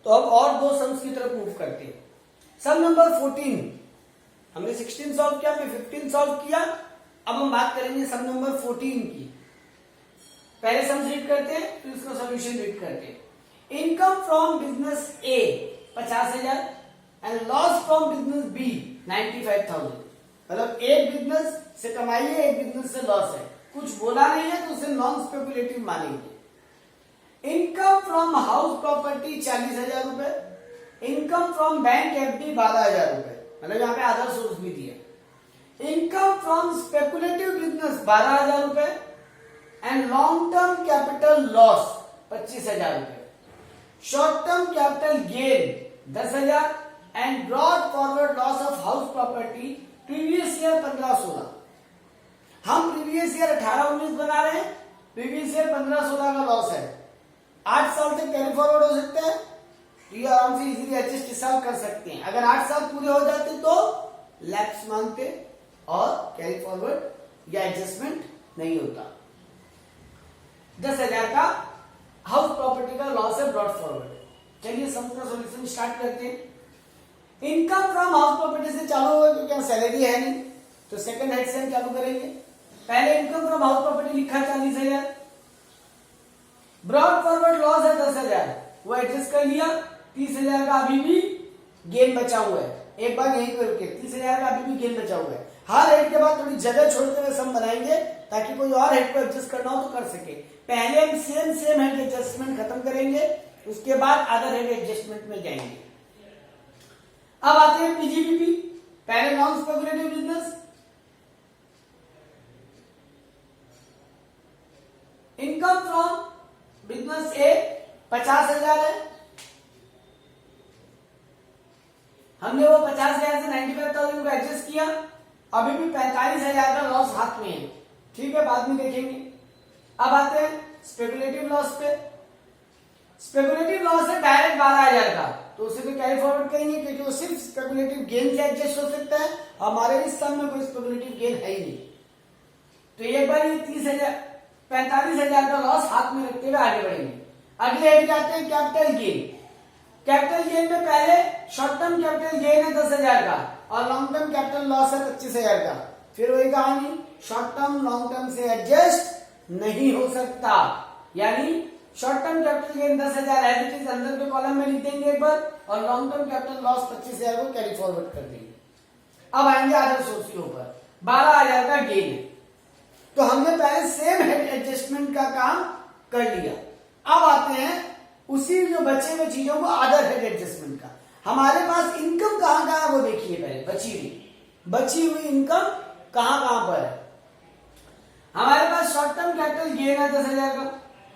तो अब और दो सम्स की तरफ मूव करते हैं। सम नंबर 14, हमने 16 सॉल्व किया, हमने 15 सॉल्व किया, अब हम बात करेंगे सम नंबर 14 की। पहले सम रीड करते हैं, फिर उसका सॉल्यूशन रीड करते हैं। Income from business A 50,000 and loss from business B 95,000। मतलब एक बिजनेस से कमाई है, एक बिजनेस से लॉस है, कुछ बोला नहीं है तो उसे नॉन स्पेकुलेटिव मानेंगे। इनकम फ्रॉम हाउस प्रॉपर्टी 40,000 रुपए, इनकम फ्रॉम बैंक एफडी 12,000 रुपए, मतलब यहाँ पे अदर सोर्स भी दिया। इनकम फ्रॉम स्पेकुलेटिव बिजनेस 12,000 रुपए and long term capital loss 25,000 रुपए। Short term capital gain 10,000 and brought forward loss of house property previous year 15-16। हम प्रीवियस ईयर 18-19 बना रहे हैं, प्रीवियस ईयर 15-16 का लॉस है। 8 साल तक कैरी फॉरवर्ड हो सकते हैं, तो ये आराम से इजीली एडजस्ट इस साल कर सकते हैं। अगर 8 साल पूरे हो जाते तो लैप्स मानते और कैरी फॉरवर्ड या एडजस्टमेंट नहीं होता। 10,000 का हाउस प्रॉपर्टी का लॉस है ब्रॉड फॉरवर्ड। चलिए सम का सॉल्यूशन स्टार्ट करते हैं। इनकम फ्रॉम हाउस प्रॉपर्टी से चालू होगा क्योंकि यहाँ सैलरी है नहीं, तो सेकंड हेड से हम चालू करेंगे। पहले इनकम फ्रॉम हाउस प्रॉपर्टी लिखा 40,000, ब्रॉड फॉरवर्ड लॉस है 10,000, वो एडजस्ट कर लिया। 30,000 का अभी भी गेन बचा हुआ है। एक बार यहीं पर रुके, 30,000 का अभी भी गेन बचा हुआ है। हर हेड के बाद थोड़ी जगह छोड़ते हुए सम बनाएंगे ताकि कोई और हेड को एडजस्ट करना हो तो कर सके। पहले हम सेम हेड एडजस्टमेंट खत्म करेंगे, उसके बाद अदर हेड एडजस्टमेंट में जाएंगे। अब आते हैं पीजीबीपी, पहले non speculative business. Income from business A 50,000 है, हमने वो 50,000 से 95,000 को एडजस्ट किया, अभी भी 45,000 का लॉस हाथ में है। ठीक है, बाद में देखेंगे। अब आते हैं स्पेकुलेटिव लॉस पे। स्पेकुलेटिव लॉस है डायरेक्ट 12,000 का, तो उसे तो कैरी फॉरवर्ड करेंगे क्योंकि वो सिर्फ स्पेकुलेटिव गेन से एडजस्ट हो सकता है। हमारे इस सम में कोई स्पेकुलेटिव गेन है ही नहीं, तो एक बार ये 45,000 का लॉस हाथ में रखते हुए आगे बढ़ेंगे। अगले हेड जाते हैं कैपिटल गेन। कैपिटल गेन में पहले शॉर्ट टर्म कैपिटल गेन है 10,000 का और लॉन्ग टर्म कैपिटल लॉस है 25,000 का। फिर वही कहानी, शॉर्ट टर्म लॉन्ग टर्म से एडजस्ट नहीं हो सकता, यानी short term capital gain 10,000 as it is अंदर के कॉलम में लिख देंगे एक बार, और लॉन्ग टर्म कैपिटल लॉस 25,000 को कैरी फॉरवर्ड कर देंगे। अब आएंगे अदर सोर्स के ऊपर, 12,000 का गेन है, तो हमने पहले सेम हेड एडजस्टमेंट का काम कर लिया। अब आते हैं उसी जो बचे हुए चीजों को अदर हेड एडजस्टमेंट का। हमारे पास इनकम कहां कहां है वो देखिए, पहले बची हुई इनकम कहां कहां पर है। हमारे पास शॉर्ट टर्म कैपिटल गेन है 10,000 का,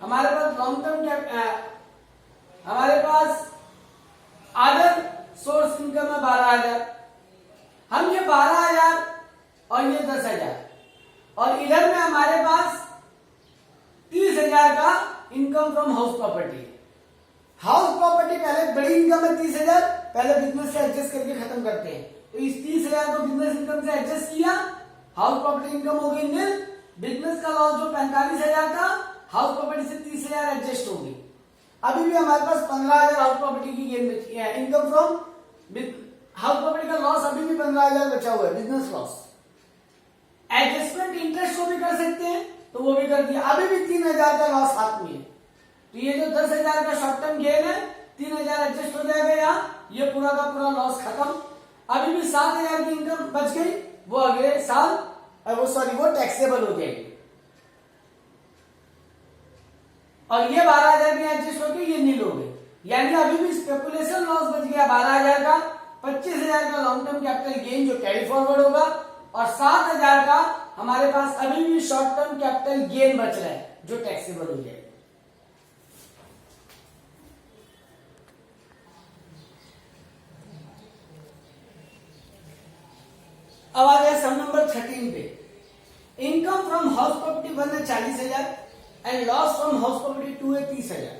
हमारे पास लॉन्ग टर्म हमारे पास अदर सोर्स इनकम है 12,000। हम ये 12,000 और ये 10,000 और इधर में हमारे पास 30,000 का income from house property. House property पहले बड़ी इनकम है 30,000, पहले बिजनेस से एडजस्ट करके खत्म करते हैं। तो इस 30,000 को बिजनेस इनकम से एडजस्ट किया, हाउस प्रॉपर्टी इनकम हो गई निल। बिजनेस का लॉस जो 45,000 था, हाउस प्रॉपर्टी से 30,000 एडजस्ट हो गई। अभी भी हमारे पास 15,000 हाउस प्रॉपर्टी की गेन बची है। इनकम फ्रॉम हाउस प्रॉपर्टी का लॉस अभी भी 15,000 बचा हुआ है, बिजनेस लॉस। एडजस्टमेंट इंटरेस्ट को भी कर सकते हैं, तो वो भी कर दिया। अभी भी 3,000 का लॉस हाथ में है, तो ये जो 10,000 का शॉर्ट टर्म गेन है 3,000 एडजस्ट हो जाएगा यहाँ, ये पूरा का पूरा लॉस खत्म। अभी भी 7,000 की इनकम बच गई, वो अगले साल वो टैक्सेबल हो जाएगी। और ये 12,000 भी एडजस्ट होकर ये नील हो गए, यानी अभी भी स्पेकुलेशन लॉस बच गया 12,000 का, 25,000 का लॉन्ग टर्म कैपिटल गेन जो कैरी फॉरवर्ड होगा, और 7,000 का हमारे पास अभी भी शॉर्ट टर्म कैपिटल गेन बच रहा है जो टैक्सेबल हो जाएगा। अब आ गया सम नंबर 13 पे। इनकम फ्रॉम हाउस प्रॉपर्टी 1 है 40,000 and loss from house property 2 है 30,000।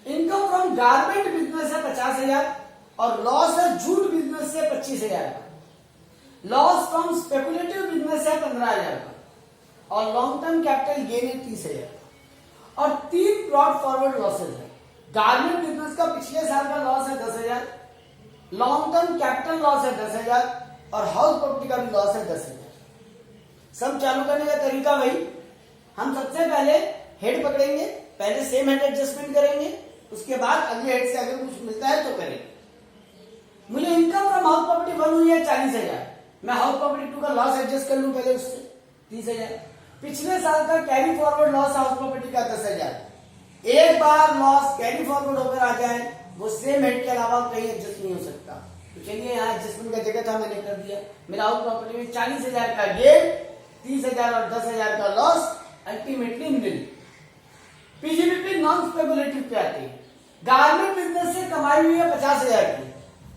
इनकम फ्रॉम गारमेंट बिजनेस है 50,000 और लॉस है जूट बिजनेस से 25,000 का। लॉस फ्रॉम स्पेकुलेटिव बिजनेस है 15,000 का और लॉन्ग टर्म कैपिटल गेन है 30,000 का। और 3 ब्रॉड फॉरवर्ड लॉसेज है। गारमेंट बिजनेस का पिछले साल का लॉस है 10,000, लॉन्ग टर्म कैपिटल लॉस है 10,000 और हाउस प्रॉपर्टी का भी लॉस है 10,000। सब चालू करने का तरीका वही, हम सबसे पहले हेड पकड़ेंगे, पहले सेम हेड एडजस्टमेंट करेंगे, उसके बाद अगले हेड से अगर कुछ मिलता है तो करेंगे। मुझे इनकम फ्रॉम हाउस प्रॉपर्टी 1 हुई है 40,000, मैं हाउस प्रॉपर्टी 2 का लॉस एडजस्ट कर लूं पहले उससे 30,000। पिछले साल का carry forward loss house property का 10,000, एक बार लॉस कैरी फॉरवर्ड होकर आ जाए वो सेम हेड के अलावा कहीं एडजस्ट नहीं हो सकता। तो चलिए यहाँ एडजस्टमेंट का जगह था, मैंने कर दिया। मेरा हाउस प्रॉपर्टी में 40,000 का गेन, 30,000 और 10,000 का लॉस, अल्टीमेटली निल। पीजीबीपी नॉन स्पेकुलेटिव पे आती है। गारमेंट बिजनेस से कमाई हुई है 50,000 की,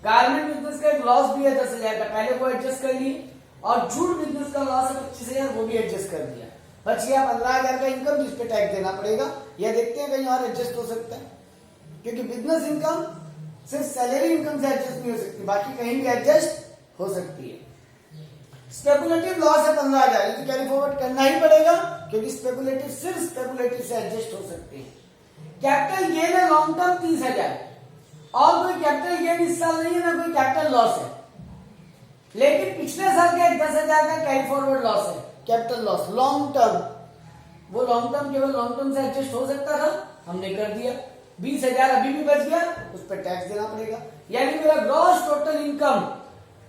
गारमेंट बिजनेस का एक लॉस भी है 10,000 का, पहले वो एडजस्ट कर लिए, और जूट बिजनेस का लॉस है 25,000, वो भी एडजस्ट कर दिया। बच गया 15,000 का इनकम, जिस पे टैक्स देना पड़ेगा। यह देखते हैं कहीं और एडजस्ट हो सकता है, क्योंकि बिजनेस इनकम सिर्फ सैलरी इनकम से एडजस्ट नहीं हो सकती, बाकी कहीं भी एडजस्ट हो सकती है। स्पेकुलेटिव लॉस है 15,000, तो कैरी फॉरवर्ड करना ही पड़ेगा, क्योंकि स्पेकुलेटिव सिर्फ स्पेकुलेटिव से एडजस्ट हो सकते हैं। कैपिटल गेन है लॉन्ग टर्म 30,000, और कोई कैपिटल गेन इस साल नहीं है, ना कोई कैपिटल लॉस है, लेकिन पिछले साल का 10,000 का कैरी फॉरवर्ड लॉस है, कैपिटल लॉस लॉन्ग टर्म। वो लॉन्ग टर्म केवल लॉन्ग टर्म से एडजस्ट हो सकता था, हमने कर दिया। 20,000 अभी भी बच गया, उस पर टैक्स देना पड़ेगा। यानी मेरा ग्रॉस टोटल इनकम,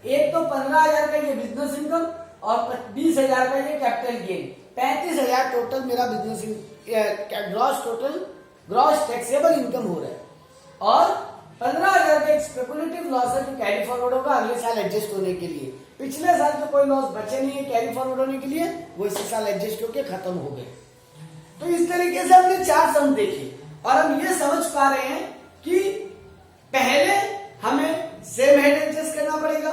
एक तो 15,000 का ये बिजनेस इनकम और 20,000 का ये कैपिटल गेन, 35,000 टोटल मेरा business gross total gross taxable income हो रहा है। और 15,000 का एक स्पेकुलेटिव लॉस है जो कैरी फॉरवर्ड होगा अगले साल एडजस्ट होने के लिए। पिछले साल के कोई लॉस बचे नहीं है कैरी फॉरवर्ड होने के लिए, वो इसी साल एडजस्ट होकर खत्म हो गए। तो इस तरीके से हमने 4 सम देखे, और हम ये समझ पा रहे हैं कि पहले हमें सेम हेड एडजस्ट करना पड़ेगा।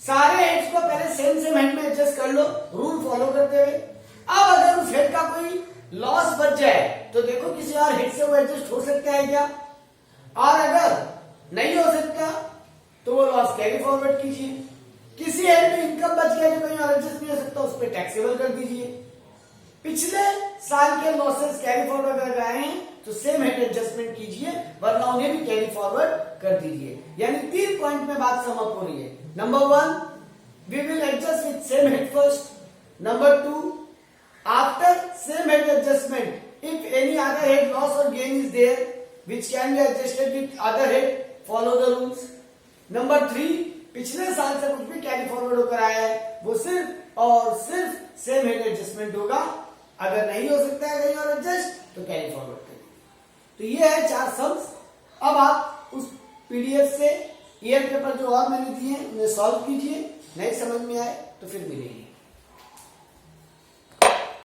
सारे हेड्स को पहले सेम हेड में एडजस्ट कर लो, रूल फॉलो करते हुए। अब अगर उस हेड का कोई लॉस बच जाए तो देखो किसी और हेड से वो एडजस्ट हो सकता है क्या, और अगर नहीं हो सकता तो वो लॉस कैरी फॉरवर्ड कीजिए। किसी हेड में इनकम बच गया जो कहीं और एडजस्ट नहीं हो सकता, उस पर टैक्सेबल कर दीजिए। पिछले साल के लॉसेस कैरी फॉरवर्ड अगर आए हैं तो सेम हेड एडजस्टमेंट कीजिए, वरना उन्हें भी कैरी फॉरवर्ड कर दीजिए। यानी 3 पॉइंट में बात सम अप हो रही है। Number 1, we will adjust with same head first. Number 2, after same head adjustment if any other head loss और gain is there which can be adjusted with other head, follow the rules. Number 3, पिछले साल से कुछ भी carry forward होकर आया है वो सिर्फ और सिर्फ सेम हेड एडजस्टमेंट होगा, अगर नहीं हो सकता है कहीं और एडजस्ट तो कैरी फॉरवर्ड करिए। तो ये है 4 सम्स। अब आप उस पीडीएफ से ईयर पेपर जो और मैंने दिए हैं उन्हें सॉल्व कीजिए, नहीं समझ में आए तो फिर मिलेंगे।